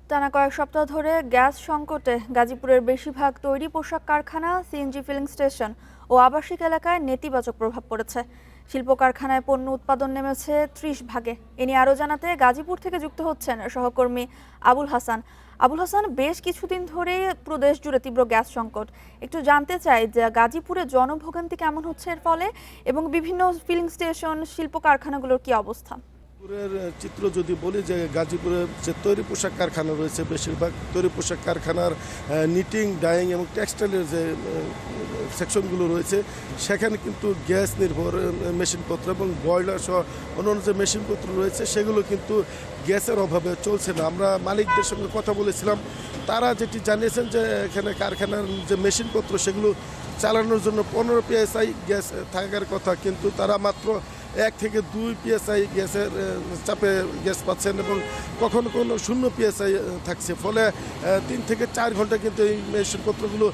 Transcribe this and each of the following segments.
টানা কয়েক সপ্তাহ ধরে গ্যাস সংকটে গাজীপুরের বেশিরভাগ তৈরি পোশাক কারখানা, সিএনজি ফিলিং স্টেশন ও আবাসিক এলাকায় নেতিবাচক প্রভাব পড়েছে। শিল্প কারখানায় পণ্য উৎপাদন নেমেছে 30 ভাগে। এ নিয়ে আরও জানাতে গাজীপুর থেকে যুক্ত হচ্ছেন সহকর্মী আবুল হাসান। আবুল হাসান, বেশ কিছুদিন ধরে পুরো দেশ জুড়ে তীব্র গ্যাস সংকট। একটু জানতে চাই যে গাজীপুরে জনভোগান্তি কেমন হচ্ছে এর ফলে, এবং বিভিন্ন ফিলিং স্টেশন, শিল্প কারখানাগুলোর কি অবস্থা? গাজীপুরের চিত্র যদি বলি যে গাজীপুরের যে তৈরি পোশাক কারখানা রয়েছে, বেশিরভাগ তৈরি পোশাক কারখানার নিটিং, ডাইং এবং টেক্সটাইলের যে সেকশনগুলো রয়েছে সেখানে কিন্তু গ্যাস নির্ভর মেশিনপত্র এবং বয়লার সহ অন্যান্য যে মেশিনপত্র রয়েছে সেগুলো কিন্তু গ্যাসের অভাবে চলছে না। আমরা মালিকদের সঙ্গে কথা বলেছিলাম, তারা যেটি জানিয়েছেন যে এখানে কারখানার যে মেশিনপত্র সেগুলো চালানোর জন্য 15 PSI গ্যাস থাকার কথা, কিন্তু তারা মাত্র 1 থেকে 2 PSI গ্যাসের চাপে গ্যাস পাচ্ছেন এবং কখনো কখনো 0 PSI থাকছে। ফলে 3 থেকে 4 ঘন্টা কিন্তু এই মেশিনপত্রগুলো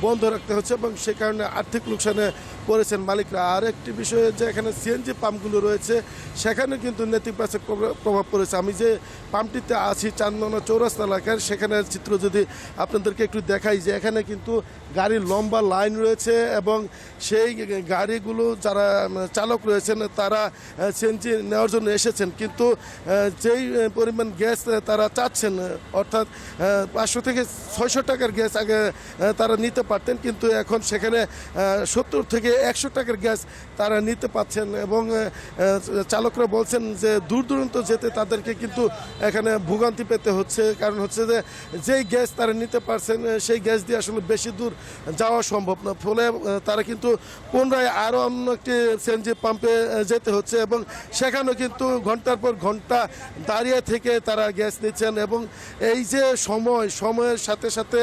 বন্ধ রাখতে হচ্ছে এবং সে কারণে আর্থিক লোকসানে পড়েছেন মালিকরা। আর একটি বিষয়ে যে এখানে সিএনজি পাম্পগুলো রয়েছে সেখানে কিন্তু নেতিবাচক প্রভাব পড়েছে। আমি যে পাম্পটিতে আছি চান্দনা চৌরাস্তা এলাকার, সেখানের চিত্র যদি আপনাদেরকে একটু দেখাই, যে এখানে কিন্তু গাড়ির লম্বা লাইন রয়েছে এবং সেই গাড়িগুলো যারা চালক রয়েছেন তারা সিএনজি নেওয়ার জন্য এসেছেন, কিন্তু যেই পরিমাণ গ্যাস তারা চাচ্ছেন, অর্থাৎ 500 থেকে 600 টাকার গ্যাস আগে তারা নিতে পারতেন, কিন্তু এখন সেখানে 70 থেকে 100 টাকার গ্যাস তারা নিতে পাচ্ছেন এবং চালকরা বলছেন যে দূর দূরান্ত যেতে তাদেরকে কিন্তু এখানে ভোগান্তি পেতে হচ্ছে। কারণ হচ্ছে যে যেই গ্যাস তারা নিতে পারছেন সেই গ্যাস দিয়ে আসলে বেশি দূর যাওয়া সম্ভব না। ফলে তারা কিন্তু পুনরায় আরও অন্য একটি সিএনজি পাম্পে যেতে হচ্ছে এবং সেখানেও কিন্তু ঘন্টার পর ঘন্টা দাঁড়িয়ে থেকে তারা গ্যাস নিচ্ছেন এবং এই যে সময়ের সাথে সাথে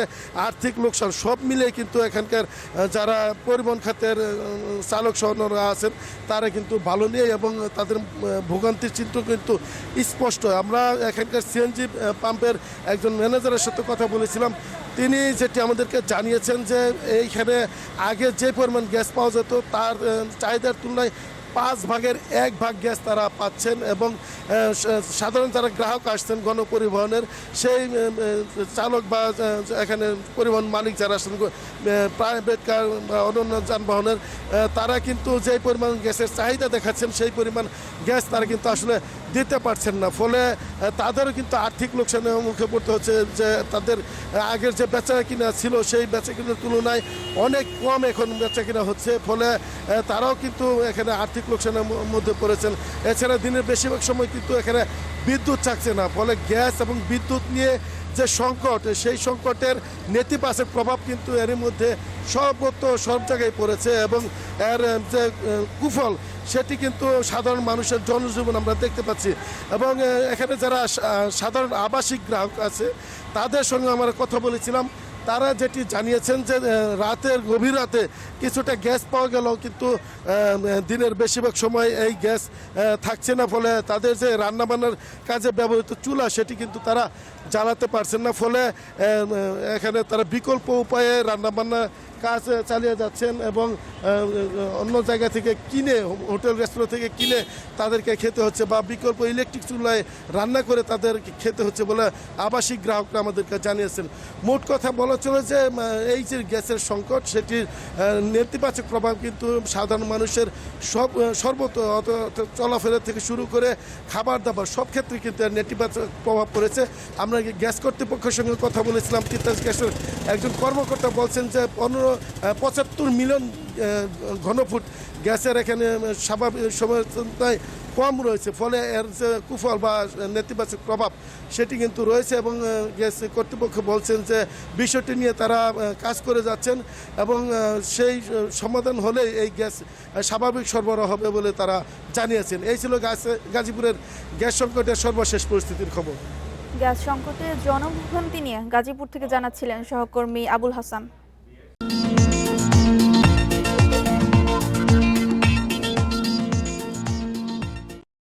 আর্থিক লোকসান সব মিলে কিন্তু এখানকার যারা পরিবহন খাতের চালক সহনরা আছেন তারা কিন্তু ভালো নেই এবং তাদের ভোগান্তির চিত্র কিন্তু স্পষ্ট। আমরা এখানকার সিএনজি পাম্পের একজন ম্যানেজারের সাথে কথা বলেছিলাম, তিনি যেটি আমাদেরকে জানিয়েছেন যে এইখানে আগে যে পরিমাণ গ্যাস পাওয়া যেত তার চাহিদার তুলনায় 5 ভাগের 1 ভাগ গ্যাস তারা পাচ্ছেন এবং সাধারণ যারা গ্রাহক আসছেন গণপরিবহনের, সেই চালক বা এখানে পরিবহন মালিক যারা আসছেন প্রাইভেট কার বা অন্যান্য যানবাহনের, তারা কিন্তু যে পরিমাণ গ্যাসের চাহিদা দেখাচ্ছেন সেই পরিমাণ গ্যাস তারা কিন্তু আসলে দিতে পারছেন না। ফলে তাদেরও কিন্তু আর্থিক লোকসানের মুখে পড়তে হচ্ছে, যে তাদের আগের যে বেচা কিনা ছিল সেই বেচা কিনার তুলনায় অনেক কম এখন বেচা কিনা হচ্ছে। ফলে তারাও কিন্তু এখানে আর্থিক লোকসানের মধ্যে পড়েছেন। এছাড়া দিনের বেশিরভাগ সময় কিন্তু এখানে বিদ্যুৎ থাকছে না। ফলে গ্যাস এবং বিদ্যুৎ নিয়ে যে সংকট, সেই সংকটের নেতিবাচক প্রভাব কিন্তু এর মধ্যে সর্বত্র সব জায়গায় পড়েছে এবং এর যে কুফল সেটি কিন্তু সাধারণ মানুষের জনজীবন আমরা দেখতে পাচ্ছি। এবং এখানে যারা সাধারণ আবাসিক গ্রাহক আছে তাদের সঙ্গে আমরা কথা বলেছিলাম, তারা যেটি জানিয়েছেন যে রাতের গভীর রাতে কিছুটা গ্যাস পাওয়া গেলেও কিন্তু দিনের বেশিরভাগ সময় এই গ্যাস থাকছে না। ফলে তাদের যে রান্নাবান্নার কাজে ব্যবহৃত চুলা সেটি কিন্তু তারা জ্বালাতে পারছেন না। ফলে এখানে তারা বিকল্প উপায়ে রান্নাবান্না কাজ চালিয়ে যাচ্ছেন এবং অন্য জায়গা থেকে কিনে, হোটেল রেস্তোরাঁ থেকে কিনে তাদেরকে খেতে হচ্ছে বা বিকল্প ইলেকট্রিক চুলায় রান্না করে তাদেরকে খেতে হচ্ছে বলে আবাসিক গ্রাহকরা আমাদেরকে জানিয়েছেন। মোট কথা বলা চলে যে এই যে গ্যাসের সংকট সেটির নেতিবাচক প্রভাব কিন্তু সাধারণ মানুষের সর্বত্র চলাফেরা থেকে শুরু করে খাবার দাবার সব ক্ষেত্রে কিন্তু নেতিবাচক প্রভাব পড়েছে। আমরা গ্যাস কর্তৃপক্ষের সঙ্গে কথা বলেছিলাম, তিতাস গ্যাসের একজন কর্মকর্তা বলছেন যে 75 মিলিয়ন ঘনফুট গ্যাসের এখানে স্বাভাবিক সময়ের তুলনায় কম রয়েছে। ফলে এর যে কুফল বা নেতিবাচক প্রভাব সেটি কিন্তু রয়েছে এবং গ্যাস কর্তৃপক্ষ বলছেন যে বিষয়টি নিয়ে তারা কাজ করে যাচ্ছেন এবং সেই সমাধান হলে এই গ্যাস স্বাভাবিক সরবরাহ হবে বলে তারা জানিয়েছেন। এই ছিল গাজীপুরের গ্যাস সংকটের সর্বশেষ পরিস্থিতির খবর। গ্যাস সংকটে জনভোগান্তি নিয়ে গাজীপুর থেকে জানাচ্ছিলেন সহকর্মী আবুল হাসান।